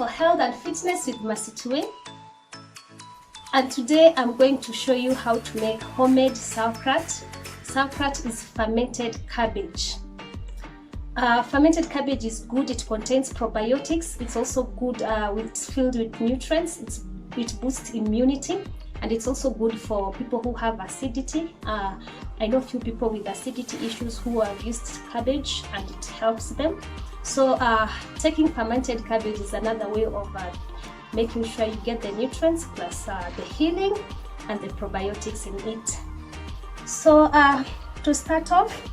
for health and fitness with Masitui. And today I'm going to show you how to make homemade sauerkraut. Sauerkraut is fermented cabbage. Fermented cabbage is good. It contains probiotics. It's also good. It's filled with nutrients. It boosts immunity, and it's also good for people who have acidity. I know a few people with acidity issues who have used cabbage, and it helps them. So taking fermented cabbage is another way of making sure you get the nutrients plus the healing and the probiotics in it. So to start off,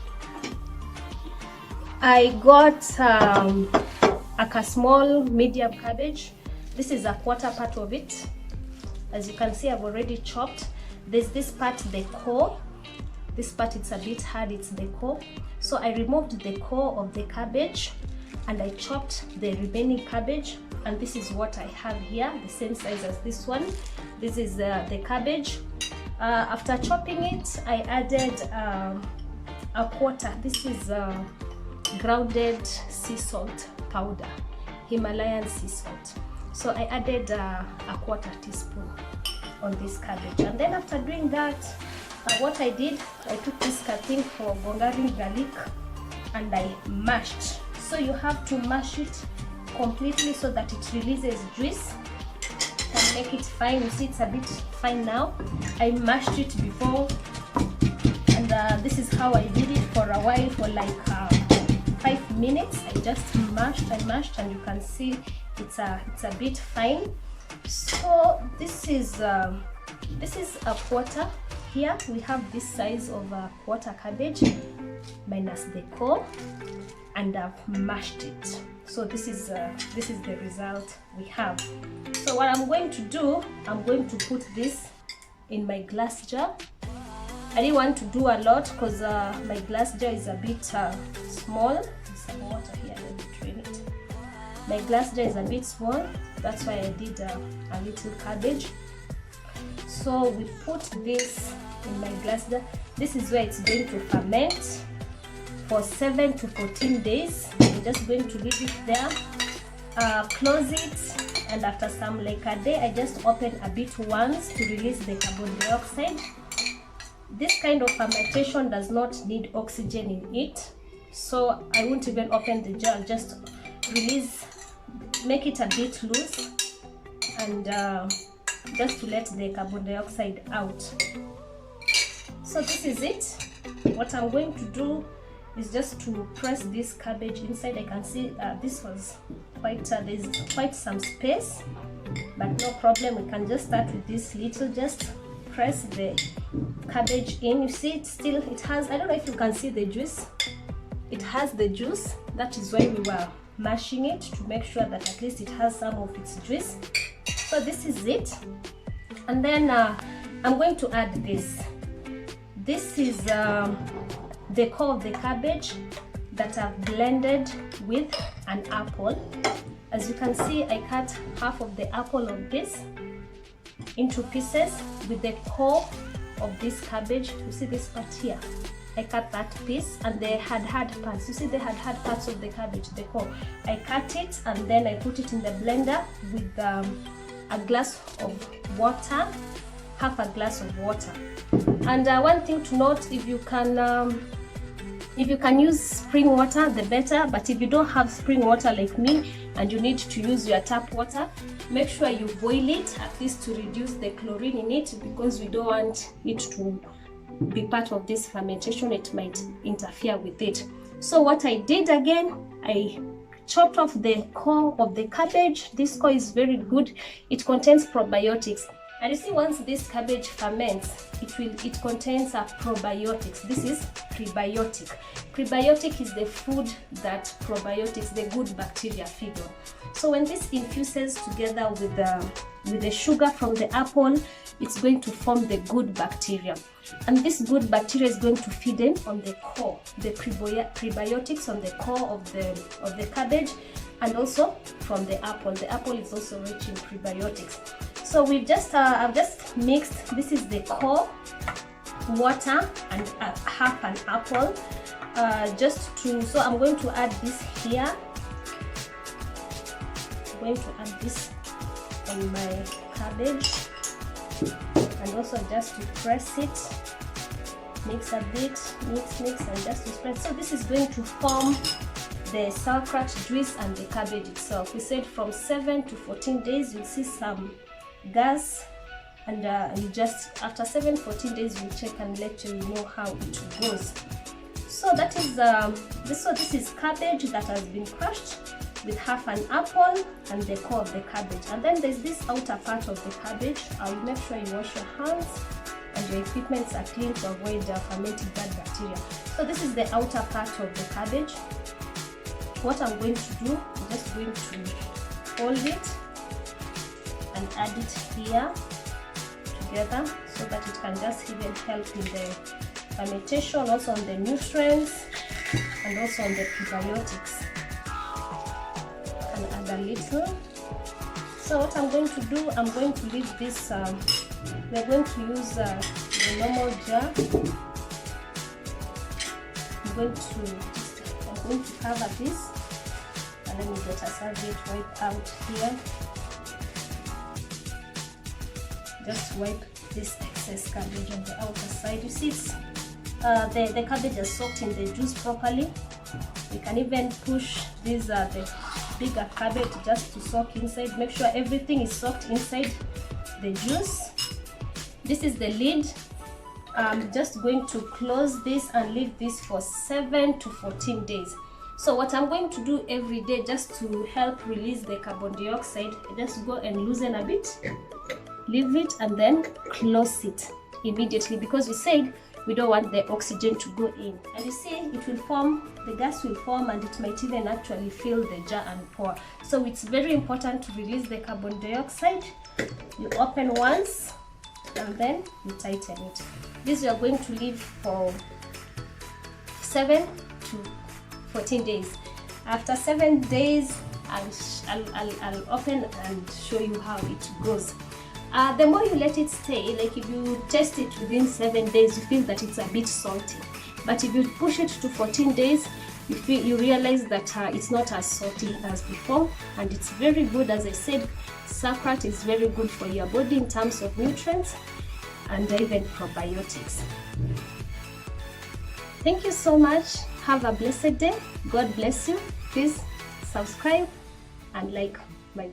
I got a small medium cabbage. This is a quarter part of it. As you can see, I've already chopped. There's this part, the core. This part, it's a bit hard, it's the core. So I removed the core of the cabbage and I chopped the remaining cabbage, and this is what I have here, the same size as this one. This is the cabbage. After chopping it, I added a quarter. This is grounded sea salt powder, Himalayan sea salt. So I added a quarter teaspoon on this cabbage, and then after doing that, what I did, I took this thing for bongaring garlic and I mashed. So you have to mash it completely so that it releases juice and make it fine. You see it's a bit fine now. I mashed it before, and this is how I did it for a while, for like 5 minutes. I just mashed and mashed, and you can see it's a bit fine. So this is a quarter. Here we have this size of a quarter cabbage minus the core, and I've mashed it. So this is the result we have. So what I'm going to do, I'm going to put this in my glass jar. I didn't want to do a lot because my glass jar is a bit small. There's some water here, let me drain it. My glass jar is a bit small, that's why I did a little cabbage. So we put this in my glass jar. This is where it's going to ferment for 7 to 14 days. We're just going to leave it there, close it, and after some like a day, I just open a bit once to release the carbon dioxide. This kind of fermentation does not need oxygen in it, so I won't even open the jar. Just release, make it a bit loose, and just to let the carbon dioxide out. So this is it. What I'm going to do is just to press this cabbage inside. I can see this was quite there's quite some space, but no problem. We can just start with this little, just press the cabbage in. You see it has, I don't know if you can see the juice. It has the juice. That is why we were mashing it, to make sure that at least it has some of its juice. So this is it. And then I'm going to add this. This is the core of the cabbage that I've blended with an apple. As you can see, I cut half of the apple of this into pieces with the core of this cabbage. You see this part here, I cut that piece, and they had parts. You see they had parts of the cabbage, the core. I cut it and then I put it in the blender with a glass of water, half a glass of water. And one thing to note, if you can use spring water, the better. But if you don't have spring water like me and you need to use your tap water, make sure you boil it, at least to reduce the chlorine in it, because we don't want it to be part of this fermentation. It might interfere with it. So what I did again, I chopped off the core of the cabbage. This core is very good. It contains probiotics. And you see, once this cabbage ferments, it contains probiotics. This is prebiotic. Prebiotic is the food that probiotics, the good bacteria, feed on. So when this infuses together with the sugar from the apple, it's going to form the good bacteria. And this good bacteria is going to feed in on the core, the prebiotics on the core of the cabbage, and also from the apple. The apple is also rich in prebiotics. So we've just I've just mixed. This is the core, water, and half an apple. So I'm going to add this here. going to add this on my cabbage, and also just to press it, mix a bit, mix, and just to spread. So this is going to form the sauerkraut juice and the cabbage itself. We said from 7 to 14 days you'll see some gas, and you just after 7-14 days you check and let you know how it goes. So that is this is cabbage that has been crushed with half an apple and the core of the cabbage. And then there's this outer part of the cabbage. I'll make sure you wash your hands and your equipments are clean to avoid fermented bad bacteria. So this is the outer part of the cabbage. What I'm going to do, I'm just going to fold it and add it here together so that it can just even help in the fermentation, also on the nutrients and also on the prebiotics. And add a little. So what I'm going to do, I'm going to leave this, we're going to use the normal jar. I'm going to cover this, and let me get a serviette wipe out here. Just wipe this excess cabbage on the outer side. You see it's the cabbage is soaked in the juice properly. You can even push these the bigger cabbage just to soak inside. Make sure everything is soaked inside the juice. This is the lid. I'm just going to close this and leave this for 7 to 14 days. So what I'm going to do every day, just to help release the carbon dioxide, I just go and loosen a bit, leave it, and then close it immediately, because we said we don't want the oxygen to go in. And you see, it will form, the gas will form, and it might even actually fill the jar and pour. So it's very important to release the carbon dioxide. You open once and then you tighten it. This you are going to leave for 7 to 14 days. After 7 days, I'll open and show you how it goes. The more you let it stay, like if you test it within 7 days, you feel that it's a bit salty. But if you push it to 14 days, you realize that it's not as salty as before, and it's very good. As I said, sauerkraut is very good for your body in terms of nutrients and even probiotics. Thank you so much. Have a blessed day. God bless you. Please subscribe and like my